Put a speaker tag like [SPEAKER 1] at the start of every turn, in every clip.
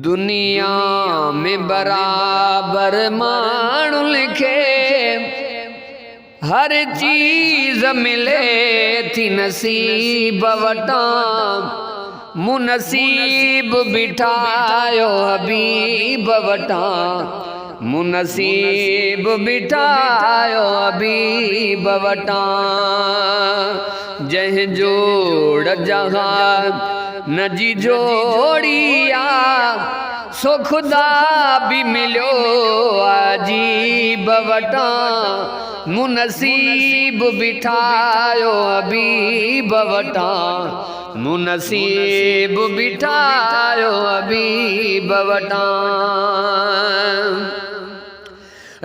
[SPEAKER 1] दुनिया में बराबर माण्हू लिखे हर चीज़ मिले थी नसीब वटां मुनसीब बिठायो हबीब वटां मुनसीब बिठायो हबीब वटां जंहिं जोड़ जहां न जी जोड़िया सो खुदा भी मिलियो अजीब वटां मुनसीब बिठायो हबीब वटां मुनसीब बिठायो हबीब वटां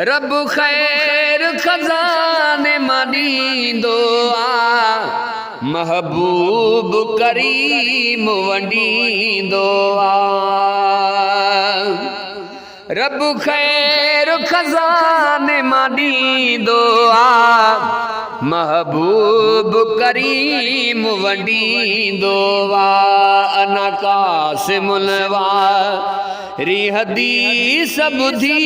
[SPEAKER 1] रब खैर खजाने मां ॾींदो आ महबूब करीम वंडींदो आ रब खैर खजाने मां ॾींदो आ महबूब करीम वंडींदो आ अना कासिमुल वारी हदीस ॿुधी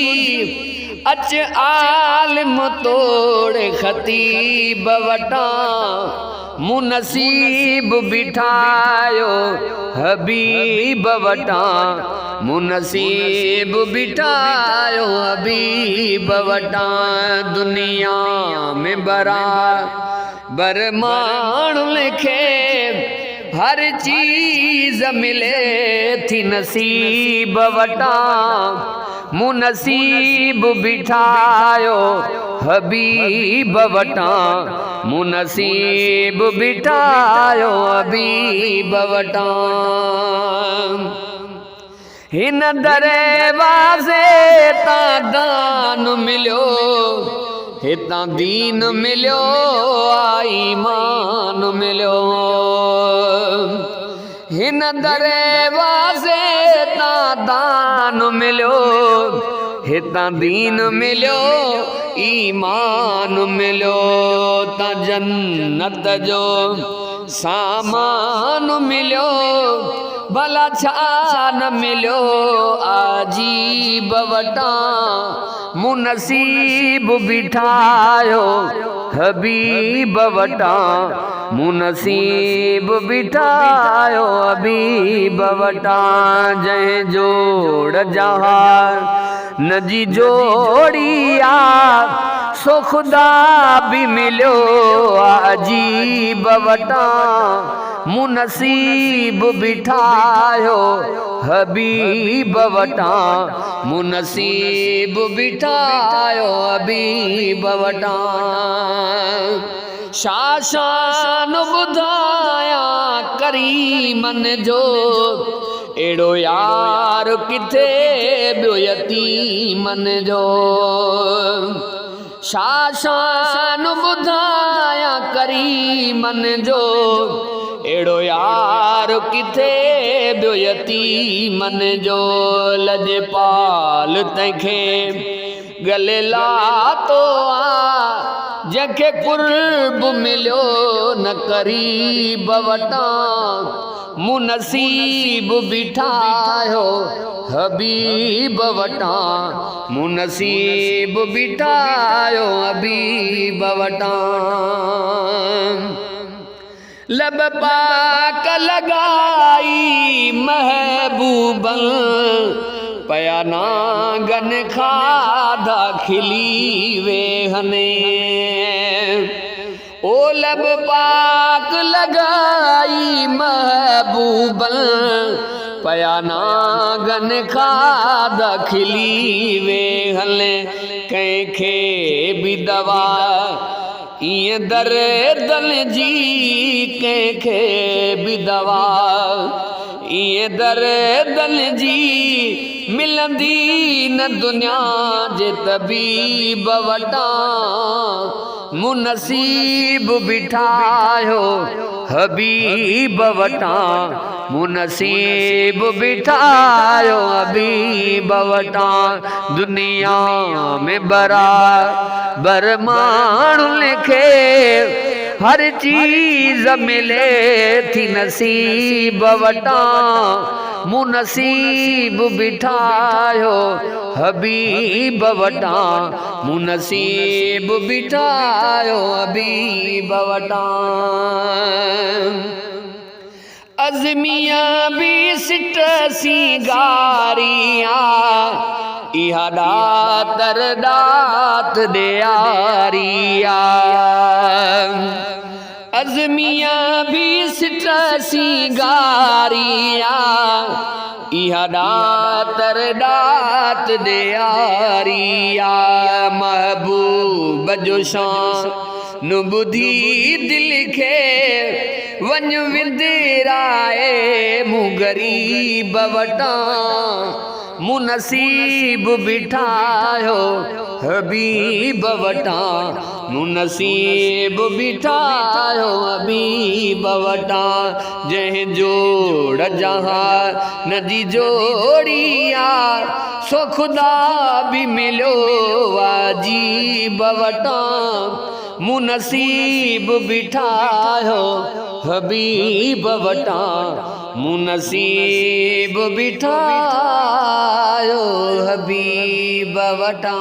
[SPEAKER 1] अच आलिम तोड़े खतीब वटां मुनसीब बिठायो हबीब वटां मुनसीब बिठायो हबीब वटां दुनिया में बराबर माण्हू लिखे हर चीज़ मिले थी नसीब वटां मुनसीब बिठायो हबीब वटां मुनसीब बिठायो हबीब वटां हिन दरवाज़े तां दान मिलियो हितां दीन मिलियो ईमान मिलियो हिन दरवाज़े तां दान मिलियो हितां दीन मिलियो ईमान मिलियो तां जन्नत जो सामान मिलियो भला छा न मिलियो अजीब वटां मुनसीब बिठायो हबीब वटां मुनसीब बिठायो हबीब वटां जंहिं जोड़ जहां न जी जोड़िया सो खुदा भी मिलियो अजीब वटां मुनसीब बिठायो हबीब वटां मुनसीब बिठायो हबीब वटां शान ॿुधाया करीमन जो एड़ो यार किथे ॿियो यतीमन जो शान ॿुधाया करीमन जो एड़ो यार किथे ॿियो यतीमन जो लजपाल तंहिंखे गले लातो आ जंहिंखे कुर्ब मिलियो न करीब वटां मुनसीब बिठायो हबीब वटां मुनसीब बिठायो हबीब वटां लब पाक लगाई महबूबन पया नागन खाधा खिली वेहने ओ लब पाक लगाई महबूबन पया नागन खाधा खिली वेहने कंहिंखे बि दवा ईअं दर्दन जी कंहिंखे बि दवा ईअं दर्दन जी मिलंदी न दुनिया जे तबीब वटां मुनसीब बिठायो हबीब वटां मुनसीब बिठायो हबीब वटां दुनिया में बराबर माण्हू लिखे हर चीज मिले थी नसीब वटां मूं नसीब बिठायो हबीब वटां मूं नसीब बिठायो हबीब वटां अज़मिया भी सिट सिंगारिया इहा दातर दात ॾियारिया अज़मिया भी सिट सिंगारिया इहा दातर दात ॾियारिया महबूब जो शान ॿुधी दिल खे वञ विंदिराए मूं गरीब वटां मूं नसीब बिठायो हबीब वटां मूं नसीब बिठायो हबीब वटां जंहिं जोड़ जहान जी जोड़िया सो खुदा भी मिलियो वाजीब वटां मूं नसीब बिठायो हबीब वटां मूं नसीब बिठायो हबीब वटां।